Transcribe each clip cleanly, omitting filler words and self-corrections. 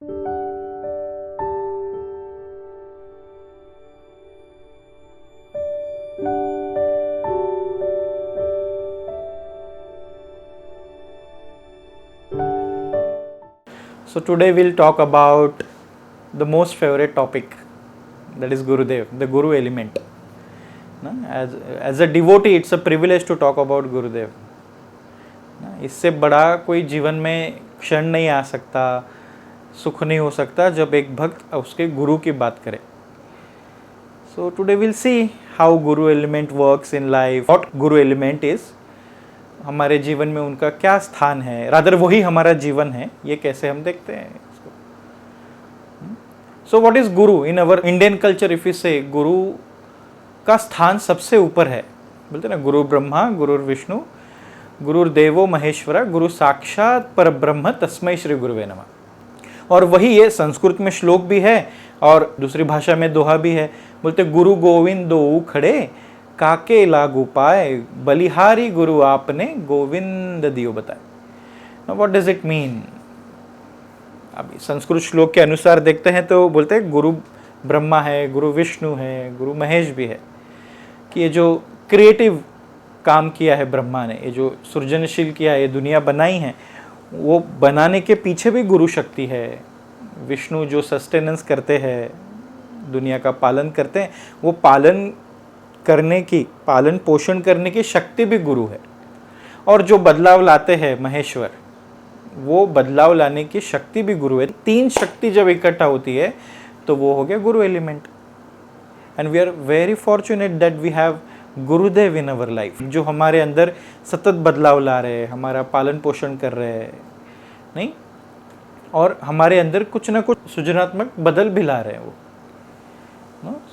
So today we'll talk about the most favorite topic, that is Gurudev, the Guru element. As a devotee, it's a privilege to talk about Gurudev. इससे बड़ा कोई जीवन में क्षण नहीं आ सकता, सुख नहीं हो सकता जब एक भक्त उसके गुरु की बात करे. So today we'll see how Guru element works in life, what Guru element is, हमारे जीवन में उनका क्या स्थान है, रादर वही हमारा जीवन है, ये कैसे हम देखते हैं इसको. सो what is guru in our Indian culture? If you say guru का स्थान सबसे ऊपर है, बोलते ना गुरु ब्रह्मा गुरु विष्णु गुरुर्देवो महेश्वरा गुरु साक्षात परब्रह्म तस्मै श्री गुरुवे नमः. और वही ये संस्कृत में श्लोक भी है और दूसरी भाषा में दोहा भी है. बोलते गुरु गोविंद दो खड़े काके लागू पाए, बलिहारी गुरु आपने गोविंद दियो बताए. Now what does it mean? अभी संस्कृत श्लोक के अनुसार देखते हैं तो बोलते हैं गुरु ब्रह्मा है, गुरु विष्णु है, गुरु महेश भी है. कि ये जो क्रिएटिव काम किया है ब्रह्मा ने, ये जो सृजनशील किया है, ये दुनिया बनाई है, वो बनाने के पीछे भी गुरु शक्ति है. विष्णु जो सस्टेनेंस करते हैं, दुनिया का पालन करते हैं, वो पालन पोषण करने की शक्ति भी गुरु है. और जो बदलाव लाते हैं महेश्वर, वो बदलाव लाने की शक्ति भी गुरु है. तीन शक्ति जब इकट्ठा होती है तो वो हो गया guru element. And we are very fortunate that we have Gurudev in our life, जो हमारे अंदर सतत बदलाव ला रहे हैं, हमारा पालन पोषण कर रहे हैं, नहीं, और हमारे अंदर कुछ ना कुछ सृजनात्मक बदल भी ला रहे हैं वो.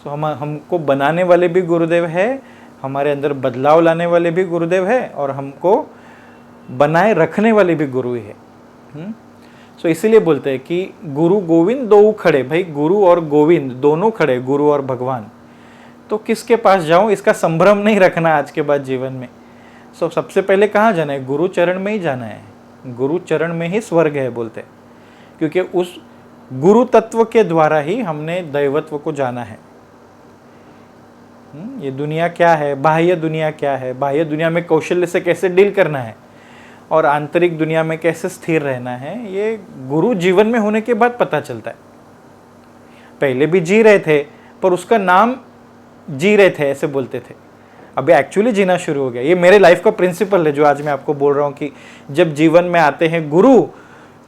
सो हमको बनाने वाले भी गुरुदेव है, हमारे अंदर बदलाव लाने वाले भी गुरुदेव है, और हमको बनाए रखने वाले भी गुरु ही है. सो इसीलिए बोलते हैं कि गुरु गोविंद दो खड़े. भाई गुरु और गोविंद दोनों खड़े, गुरु और भगवान. तो किसके पास जाऊं, इसका संभ्रम नहीं रखना आज के बाद जीवन में. सो सबसे पहले कहाँ जाना है? गुरु चरण में ही जाना है. गुरु चरण में ही स्वर्ग है बोलते हैं, क्योंकि उस गुरु तत्व के द्वारा ही हमने दैवत्व को जाना है. ये दुनिया क्या है, बाह्य दुनिया क्या है, बाह्य दुनिया में कौशल्य से कैसे डील करना है और आंतरिक दुनिया में कैसे स्थिर रहना है, ये गुरु जीवन में होने के बाद पता चलता है. पहले भी जी रहे थे पर उसका नाम जी रहे थे ऐसे बोलते थे, अभी एक्चुअली जीना शुरू हो गया. ये मेरे लाइफ का प्रिंसिपल है जो आज मैं आपको बोल रहा हूँ कि जब जीवन में आते हैं गुरु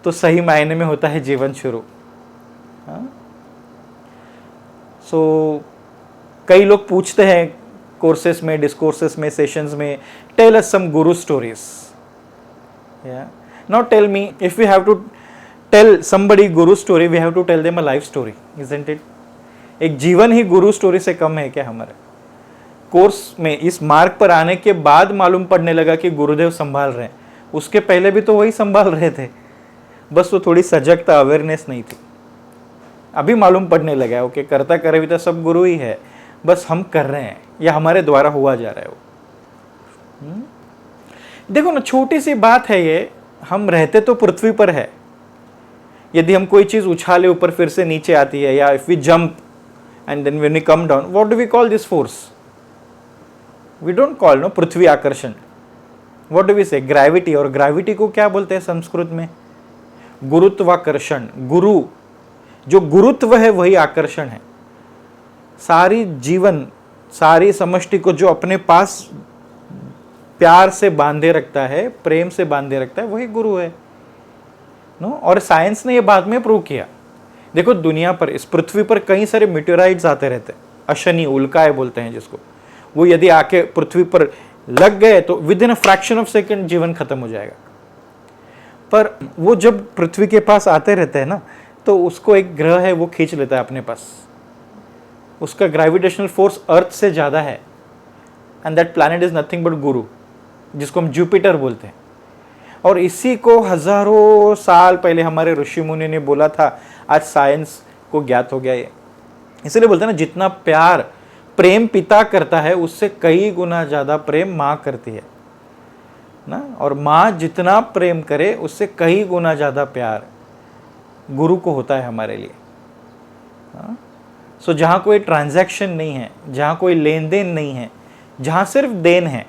तो सही मायने में होता है जीवन शुरू. सो कई लोग पूछते हैं कोर्सेस में, डिस्कोर्सेस में, सेशंस में, tell us some guru stories. Now tell me, if we have to tell somebody guru story, we have to tell them a life story, isn't it? एक जीवन ही गुरु स्टोरी से कम है क्या? हमारे कोर्स में इस मार्ग पर आने के बाद मालूम पड़ने लगा कि गुरुदेव संभाल रहे हैं. उसके पहले भी तो वही संभाल रहे थे, बस वो थोड़ी सजगता, अवेयरनेस नहीं थी. अभी मालूम पड़ने लगा ओके, करता करे भी तो सब गुरु ही है, बस हम कर रहे हैं या हमारे द्वारा हुआ जा रहा है वो. देखो ना, छोटी सी बात है ये. हम रहते तो पृथ्वी पर है, यदि हम कोई चीज उछाले ऊपर फिर से नीचे आती है, या if we jump and then when we come down, what do we call this force? We don't call no पृथ्वी आकर्षण. What do we say? Gravity. और ग्रेविटी को क्या बोलते हैं संस्कृत में? गुरुत्वाकर्षण. गुरु, जो गुरुत्व है वही आकर्षण है. सारी जीवन, सारी समष्टि को जो अपने पास प्यार से बांधे रखता है, प्रेम से बांधे रखता है, वही गुरु है. नो, और साइंस ने ये बाद में प्रूव किया. देखो दुनिया पर, इस पृथ्वी पर कई सारे मीटेराइट्स आते रहते हैं, अशनि, उल्काएं बोलते हैं जिसको. वो यदि आके पृथ्वी पर लग गए तो with in a fraction of second जीवन खत्म हो जाएगा. पर वो जब पृथ्वी के पास आते रहते हैं ना, तो उसको एक ग्रह है वो खींच लेता है अपने पास. उसका ग्रेविटेशनल फोर्स अर्थ से ज़्यादा है. And that planet is nothing but गुरु, जिसको हम जुपिटर बोलते हैं. और इसी को हजारों साल पहले हमारे ऋषि मुनि ने बोला था, आज साइंस को ज्ञात हो गया ये. इसलिए बोलते हैं ना, जितना प्यार प्रेम पिता करता है उससे कई गुना ज़्यादा प्रेम माँ करती है ना. और माँ जितना प्रेम करे उससे कई गुना ज़्यादा प्यार गुरु को होता है हमारे लिए। सो जहाँ कोई ट्रांजैक्शन नहीं है, जहाँ कोई लेन देन नहीं है, जहाँ सिर्फ देन है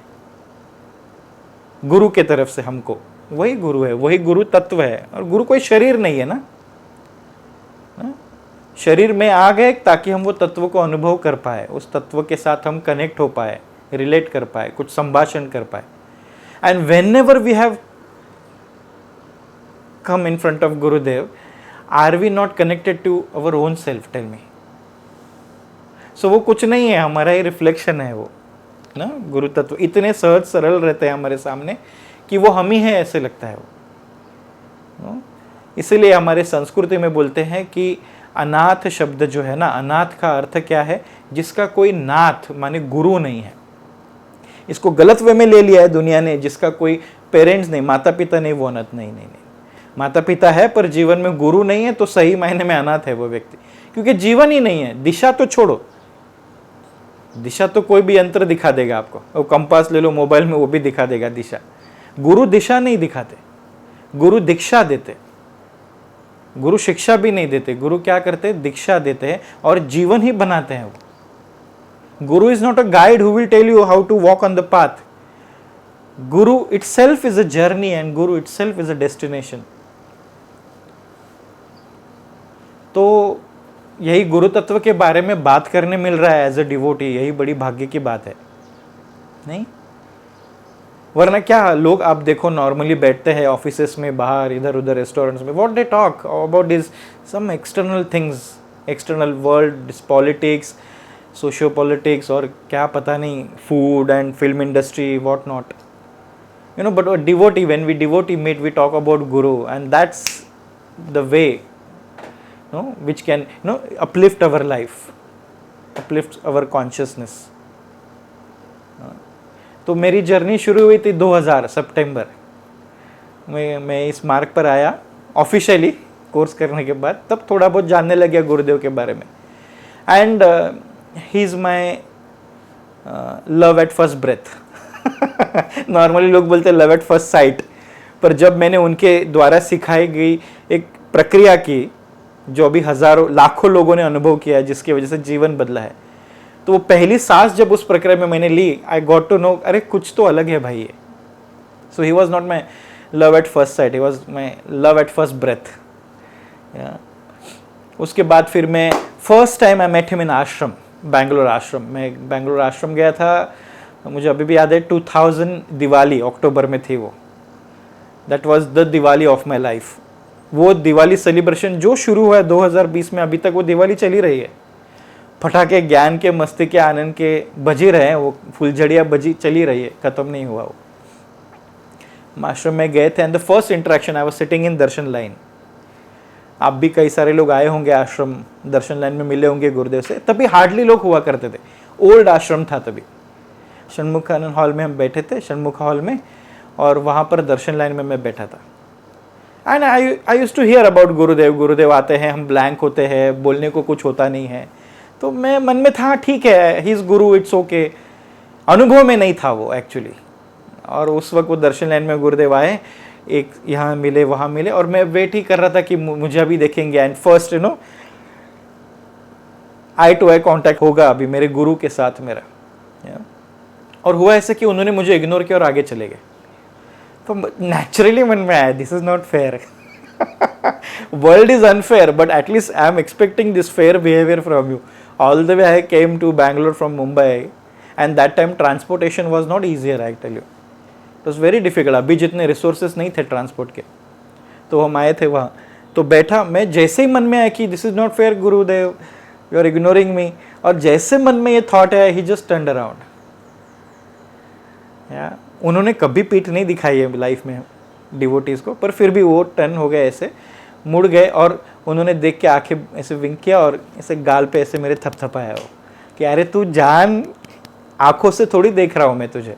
गुरु के तरफ से हमको, वही गुरु है, वही गुरु तत्व है। और गुरु कोई शरीर नहीं है ना, शरीर में आ गए ताकि हम वो तत्व को अनुभव कर पाए, उस तत्व के साथ हम कनेक्ट हो पाए, रिलेट कर पाए, कुछ संभाषण कर पाए। And whenever we have come in front of Gurudev, are we not connected to our own self? Tell me. So वो कुछ नहीं है, हमारा ही रिफ्लेक्शन है वो ना। गुरु तत्व इतने सहज सरल रहते हैं हमारे सामने कि वो हम ही है ऐसे लगता है वो। इसीलिए हमारे संस्कृति में बोलते हैं कि अनाथ शब्द जो है ना, अनाथ का अर्थ क्या है? जिसका कोई नाथ माने गुरु नहीं है। इसको गलत वे में ले लिया है दुनिया ने, जिसका कोई पेरेंट्स नहीं, माता पिता नहीं, वो अनाथ नहीं। नहीं नहीं, माता पिता है पर जीवन में गुरु नहीं है, तो सही मायने में अनाथ है वो व्यक्ति, क्योंकि जीवन ही नहीं है। दिशा तो छोड़ो, दिशा तो कोई भी यंत्र दिखा देगा आपको, वो कंपास ले लो मोबाइल में, वो भी दिखा देगा दिशा। गुरु दिशा नहीं दिखाते, गुरु दीक्षा देते। गुरु शिक्षा भी नहीं देते, गुरु क्या करते हैं? दीक्षा देते हैं और जीवन ही बनाते हैं वो। Guru is not a guide who will tell you how to walk on the path. Guru itself is a journey and guru itself is a destination. तो यही गुरु तत्व के बारे में बात करने मिल रहा है एज अ डिवोटी, यही बड़ी भाग्य की बात है नहीं? वरना क्या लोग आप देखो नॉर्मली बैठते हैं ऑफिसेस में, बाहर इधर उधर रेस्टोरेंट्स में, what they talk about is some external things, external world, politics, socio politics और क्या पता नहीं, food and film industry, what not, you know. But a devotee, when we devotee meet, we talk about guru, and that's the way, which can uplift our life, uplift our consciousness. तो मेरी journey शुरू हुई थी 2000 सितंबर में। मैं इस मार्ग पर आया ऑफिशियली कोर्स करने के बाद, तब थोड़ा बहुत जानने लग गया गुरुदेव के बारे में। And he is my love at first breath. Normally लोग बोलते हैं लव एट फर्स्ट साइट, पर जब मैंने उनके द्वारा सिखाई गई एक प्रक्रिया की, जो अभी हजारों लाखों लोगों ने अनुभव किया है, जिसकी वजह से जीवन बदला है, तो वो पहली सांस जब उस प्रक्रिया में मैंने ली, आई गॉट टू नो, अरे कुछ तो अलग है भाई ये। So he was not my love at first sight, he was my love at first breath. उसके बाद फिर मैं first time I met him in ashram, Bangalore आश्रम। मैं बैंगलोर आश्रम गया था, मुझे अभी भी याद है, 2000 दिवाली अक्टूबर में थी वो। That was the Diwali of my life. वो दिवाली सेलिब्रेशन जो शुरू हुआ है 2020 में, अभी तक वो दिवाली चली रही है। फटाके ज्ञान के, मस्ती के, आनंद के बजी रहे हैं, वो फुलझड़ियाँ बजी चली रही है, खत्म नहीं हुआ वो। आश्रम में गए थे and the first interaction, I was sitting in Darshan line. आप भी कई सारे लोग आए होंगे आश्रम, दर्शन लाइन में मिले होंगे गुरुदेव से। तभी हार्डली लोग हुआ करते थे, ओल्ड आश्रम था तभी। षणमुखानंद हॉल में हम बैठे थे, षणमुख हॉल में, और वहाँ पर दर्शन लाइन में मैं बैठा था। And I used to hear about Gurudev. Gurudev आते हैं, हम ब्लैंक होते हैं, बोलने को कुछ होता नहीं है। तो मैं मन में था ठीक है, he is Guru, it's okay. अनुभव में नहीं था वो एक्चुअली। और उस वक्त वो दर्शन लाइन में गुरुदेव आए, एक यहाँ मिले वहाँ मिले, और मैं वेट ही कर रहा था कि मुझे अभी देखेंगे। And first eye to eye contact होगा अभी मेरे गुरु के साथ मेरा। और हुआ ऐसे कि उन्होंने मुझे इग्नोर किया और आगे चले गए। तो नेचुरली मन में आया, this is not fair. World is unfair, but at least I am expecting this fair behaviour from you. All the way I came to Bangalore from Mumbai, and that time transportation was not easier, I tell you. It was very difficult. अभी जितने resources नहीं थे transport के, तो हम आए थे वहाँ। तो बैठा मैं, जैसे ही मन में आया कि this is not fair Gurudev, you are ignoring मी, और जैसे मन में ये थॉट आया, ही जस्ट टर्न्ड अराउंड। उन्होंने कभी पीठ नहीं दिखाई है लाइफ में डिवोटीज को, पर फिर भी वो टर्न हो गए, ऐसे मुड़ गए, और उन्होंने देख के आंखें ऐसे विंक किया और ऐसे गाल पे ऐसे मेरे थपथपाया वो कि अरे तू जान, आंखों से थोड़ी देख रहा हूँ मैं तुझे।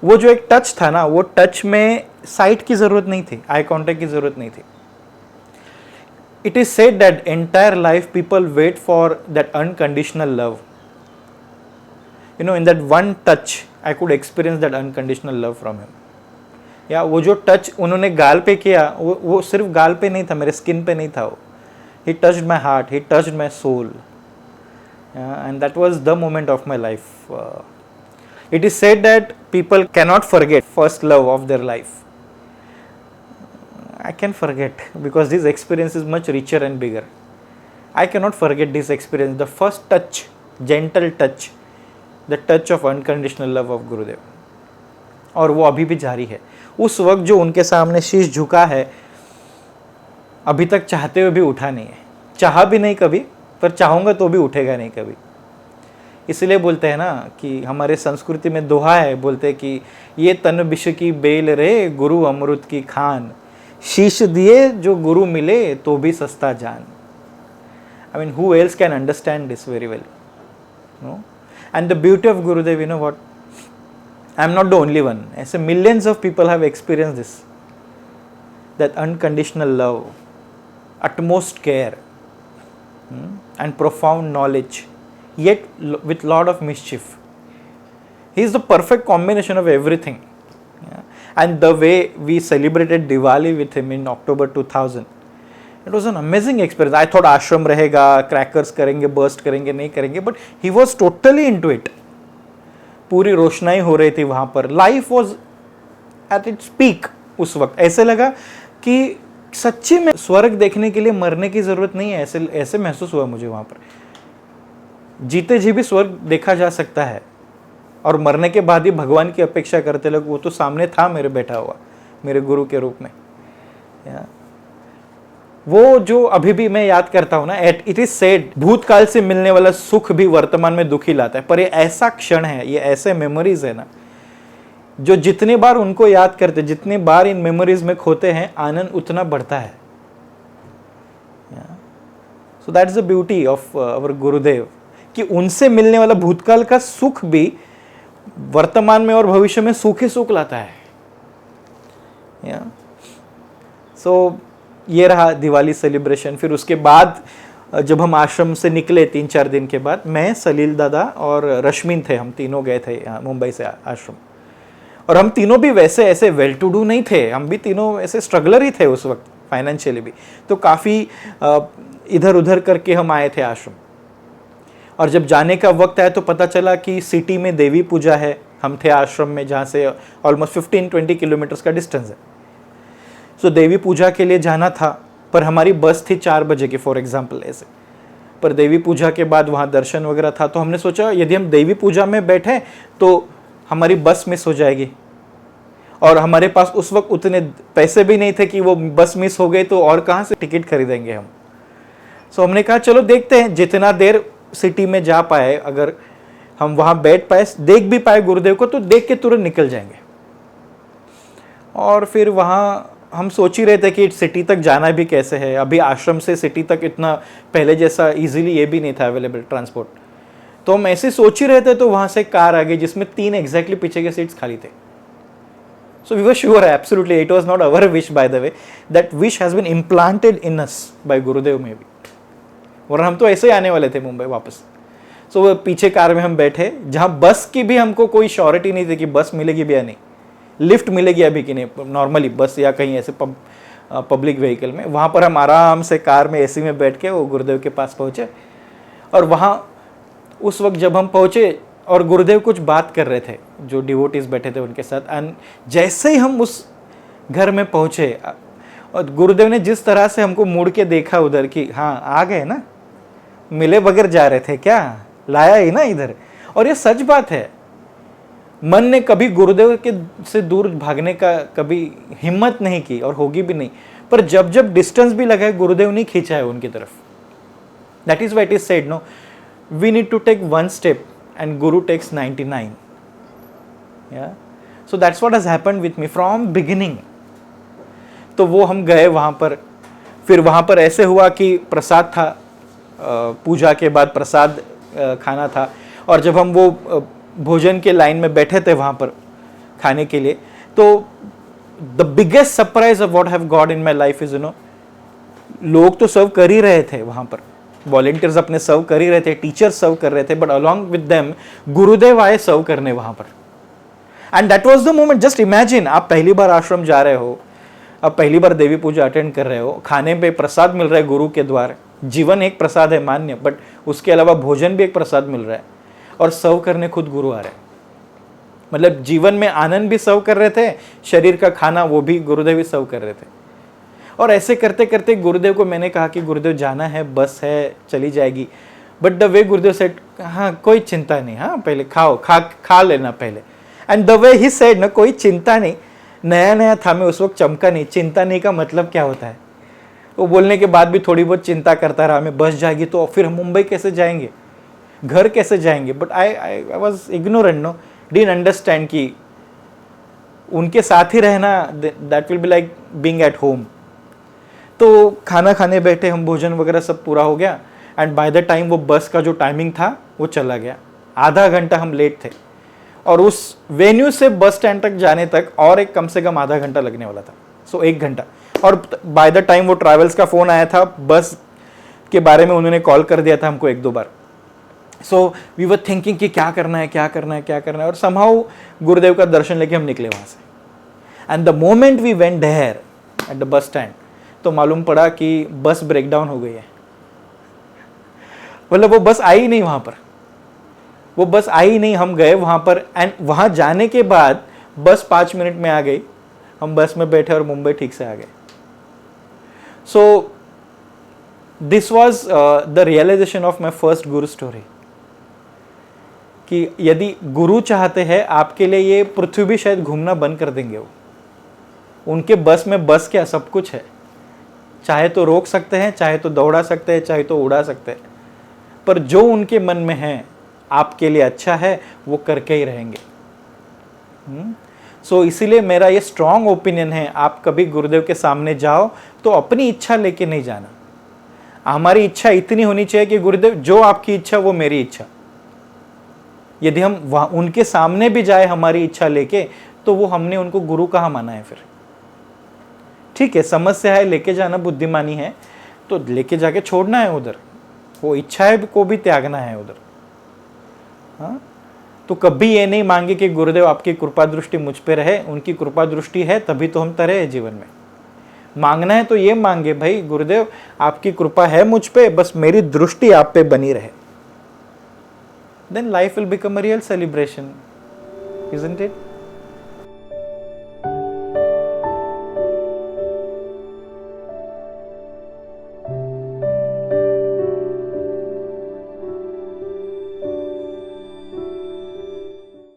वो जो एक टच था ना, वो टच में साइट की जरूरत नहीं थी, आई कॉन्टेक्ट की जरूरत नहीं थी। It is said that entire life people wait for that unconditional love. in that one touch I could experience that unconditional love from him. या वो जो टच उन्होंने गाल पे किया, वो सिर्फ गाल पे नहीं था, मेरे स्किन पे नहीं था वो. He touched my heart, he touched my soul. Yeah, and that was the moment of my life. It is said that people cannot forget first love of their life. I can forget because this experience is much richer and bigger. I cannot forget this experience, the first touch, gentle touch, the touch of unconditional love of Gurudev. और वो अभी भी जारी है. उस वक्त जो उनके सामने शीश झुका है, अभी तक चाहते हुए भी उठा नहीं है. चाहा भी नहीं कभी, पर चाहूँगा तो भी उठेगा नहीं कभी. इसलिए बोलते हैं ना कि हमारे संस्कृति में दोहा है, बोलते हैं कि ये तन विष की बेल रे, गुरु अमृत की खान, शीश दिए जो गुरु मिले तो भी सस्ता जान. I mean, who else can understand this very well? No? And the beauty of Gurudev, you know what? I am not the only one. ऐसे millions of people have experienced this. That unconditional love, utmost care, and profound knowledge, yet with lot of mischief. He is the perfect combination of everything. Yeah? And the way we celebrated Diwali with him in October 2000, it was an amazing experience. I thought ashram रहेगा, crackers करेंगे, burst करेंगे, नहीं करेंगे, but he was totally into it. पूरी रोशनाई हो रही थी वहाँ पर. Life was at its peak उस वक्त. ऐसे लगा कि सच्ची में स्वर्ग देखने के लिए मरने की जरूरत नहीं है, ऐसे महसूस हुआ मुझे वहाँ पर. जीते जी भी स्वर्ग देखा जा सकता है, और मरने के बाद ही भगवान की अपेक्षा करते लोग. वो तो सामने था मेरे बैठा हुआ, मेरे गुरु के रूप में. वो जो अभी भी मैं याद करता हूँ ना, इट इज सेड, भूतकाल से मिलने वाला सुख भी वर्तमान में दुख ही लाता है. पर ये ऐसा क्षण है, ये ऐसे मेमोरीज है ना, जो जितने बार उनको याद करते, जितने बार इन मेमोरीज में खोते हैं, आनंद उतना बढ़ता है. So that's the beauty of our गुरुदेव, कि उनसे मिलने वाला भूतकाल का सुख भी वर्तमान में और भविष्य में सुख ही सुख लाता है. सो ये रहा दिवाली सेलिब्रेशन. फिर उसके बाद जब हम आश्रम से निकले 3-4 दिन के बाद, मैं, सलील दादा और रश्मिन थे, हम तीनों गए थे मुंबई से आश्रम. और हम तीनों भी वैसे ऐसे वेल टू डू नहीं थे, हम भी तीनों ऐसे स्ट्रगलर ही थे उस वक्त, फाइनेंशियली भी. तो काफ़ी इधर उधर करके हम आए थे आश्रम. और जब जाने का वक्त आया तो पता चला कि सिटी में देवी पूजा है. हम थे आश्रम में जहाँ से ऑलमोस्ट 15-20 किलोमीटर्स का डिस्टेंस है. सो देवी पूजा के लिए जाना था, पर हमारी बस थी 4 बजे की, फॉर एग्जाम्पल ऐसे. पर देवी पूजा के बाद वहाँ दर्शन वगैरह था, तो हमने सोचा यदि हम देवी पूजा में बैठे तो हमारी बस मिस हो जाएगी, और हमारे पास उस वक्त उतने पैसे भी नहीं थे कि वो बस मिस हो गई तो और कहाँ से टिकट खरीदेंगे हम. सो हमने कहा चलो देखते हैं, जितना देर सिटी में जा पाए, अगर हम वहाँ बैठ पाए, देख भी पाए गुरुदेव को, तो देख के तुरंत निकल जाएंगे. और फिर वहाँ हम सोच ही रहे थे कि सिटी तक जाना भी कैसे है. अभी आश्रम से सिटी तक इतना पहले जैसा इजीली ये भी नहीं था अवेलेबल ट्रांसपोर्ट. तो हम ऐसे सोच ही रहे थे, तो वहाँ से कार आ गई जिसमें 3 एग्जैक्टली पीछे के सीट्स खाली थे. So we were sure, absolutely, it was not our wish by the way, that wish has been implanted in us by Gurudev में भी. और हम तो ऐसे ही आने वाले थे मुंबई वापस. सो पीछे कार में हम बैठे, जहाँ बस की भी हमको कोई श्योरिटी नहीं थी कि बस मिलेगी भी या नहीं, लिफ्ट मिलेगी अभी कि नहीं, नॉर्मली बस या कहीं ऐसे पब्लिक व्हीकल में. वहाँ पर हम आराम से कार में एसी में बैठ के वो गुरुदेव के पास पहुँचे. और वहाँ उस वक्त जब हम पहुँचे और गुरुदेव कुछ बात कर रहे थे, जो डिवोटीज बैठे थे उनके साथ, एंड जैसे ही हम उस घर में पहुँचे, और गुरुदेव ने जिस तरह से हमको मुड़ के देखा उधर कि हाँ आ गए ना, मिले बगैर जा रहे थे क्या, लाया ही ना इधर. और ये सच बात है, मन ने कभी गुरुदेव के से दूर भागने का कभी हिम्मत नहीं की, और होगी भी नहीं. पर जब जब डिस्टेंस भी लगा है, गुरुदेव नहीं खींचा है उनकी तरफ. That is why it is said, no, we need to take 1 step and guru takes 99. So that's what has happened with me from beginning. तो वो हम गए वहाँ पर. फिर वहाँ पर ऐसे हुआ कि प्रसाद था, पूजा के बाद प्रसाद खाना था. और जब हम वो भोजन के लाइन में बैठे थे वहाँ पर खाने के लिए, तो the biggest surprise of what have got in my life is, you know, लोग तो सर्व कर ही रहे थे वहाँ पर, वॉलेंटियर्स अपने सर्व कर ही रहे थे, टीचर्स सर्व कर रहे थे, बट अलॉन्ग विद देम गुरुदेव आए सर्व करने वहाँ पर. And that was the moment. Just imagine, आप पहली बार आश्रम जा रहे हो, अब पहली बार देवी पूजा अटेंड कर रहे हो, खाने पे प्रसाद मिल रहा है गुरु के द्वार. जीवन एक प्रसाद है मान्य, बट उसके अलावा भोजन भी एक प्रसाद मिल रहा है, और सर्व करने खुद गुरु आ रहे हैं. मतलब जीवन में आनंद भी सर्व कर रहे थे, शरीर का खाना वो भी गुरुदेव ही सर्व कर रहे थे. और ऐसे करते करते गुरुदेव को मैंने कहा कि गुरुदेव जाना है, बस है, चली जाएगी. But the way Gurudev said, हाँ कोई चिंता नहीं, हाँ पहले खा लेना पहले. And the way he said ना, कोई चिंता नहीं. नया नया था, मैं उस वक्त चमका नहीं. चिंता नहीं का मतलब क्या होता है? वो बोलने के बाद भी थोड़ी बहुत चिंता करता रहा, मैं बस जाएगी तो फिर हम मुंबई कैसे जाएंगे, घर कैसे जाएंगे. But I was ignorant, no, didn't understand कि उनके साथ ही रहना, that will be like being at home. तो खाना खाने बैठे हम, भोजन वगैरह सब पूरा हो गया. एंड बाय द टाइम वो बस का जो टाइमिंग था वो चला गया. आधा घंटा हम लेट थे, और उस वेन्यू से बस स्टैंड तक जाने तक और एक कम से कम आधा घंटा लगने वाला था. सो 1 घंटा. और बाय द टाइम वो ट्रैवल्स का फ़ोन आया था, बस के बारे में उन्होंने कॉल कर दिया था हमको 1-2 बार. सो वी वर थिंकिंग कि क्या करना है, क्या करना है, क्या करना है. और समहाउ गुरुदेव का दर्शन लेके हम निकले वहाँ से. And the moment we went there at the bus stand, तो मालूम पड़ा कि बस ब्रेकडाउन हो गई है. मतलब वो बस आई नहीं वहाँ पर, वो बस आई नहीं. हम गए वहाँ पर, एंड वहाँ जाने के बाद बस 5 मिनट में आ गई. हम बस में बैठे और मुंबई ठीक से आ गए. So this was the realisation of my first guru story, कि यदि गुरु चाहते हैं आपके लिए, ये पृथ्वी भी शायद घूमना बंद कर देंगे. वो उनके बस में बस क्या, सब कुछ है. चाहे तो रोक सकते हैं, चाहे तो दौड़ा सकते हैं, चाहे तो उड़ा सकते हैं. पर जो उनके मन में है, आपके लिए अच्छा है, वो करके ही रहेंगे. सो इसीलिए मेरा ये स्ट्रॉन्ग ओपिनियन है, आप कभी गुरुदेव के सामने जाओ तो अपनी इच्छा लेके नहीं जाना. हमारी इच्छा इतनी होनी चाहिए कि गुरुदेव जो आपकी इच्छा वो मेरी इच्छा. यदि हम वहाँ उनके सामने भी जाए हमारी इच्छा लेके, तो वो हमने उनको गुरु कहाँ माना है फिर. ठीक है, समस्या है, लेके जाना बुद्धिमानी है, तो लेके जाके छोड़ना है उधर. वो इच्छाएं को भी त्यागना है उधर. हाँ, तो कभी ये नहीं मांगे कि गुरुदेव आपकी कृपा दृष्टि मुझ पे रहे. उनकी कृपा दृष्टि है तभी तो हम तरे हैं जीवन में. मांगना है तो ये मांगे, भाई गुरुदेव आपकी कृपा है मुझ पे, बस मेरी दृष्टि आप पे बनी रहे. Then life will become a real celebration, isn't it?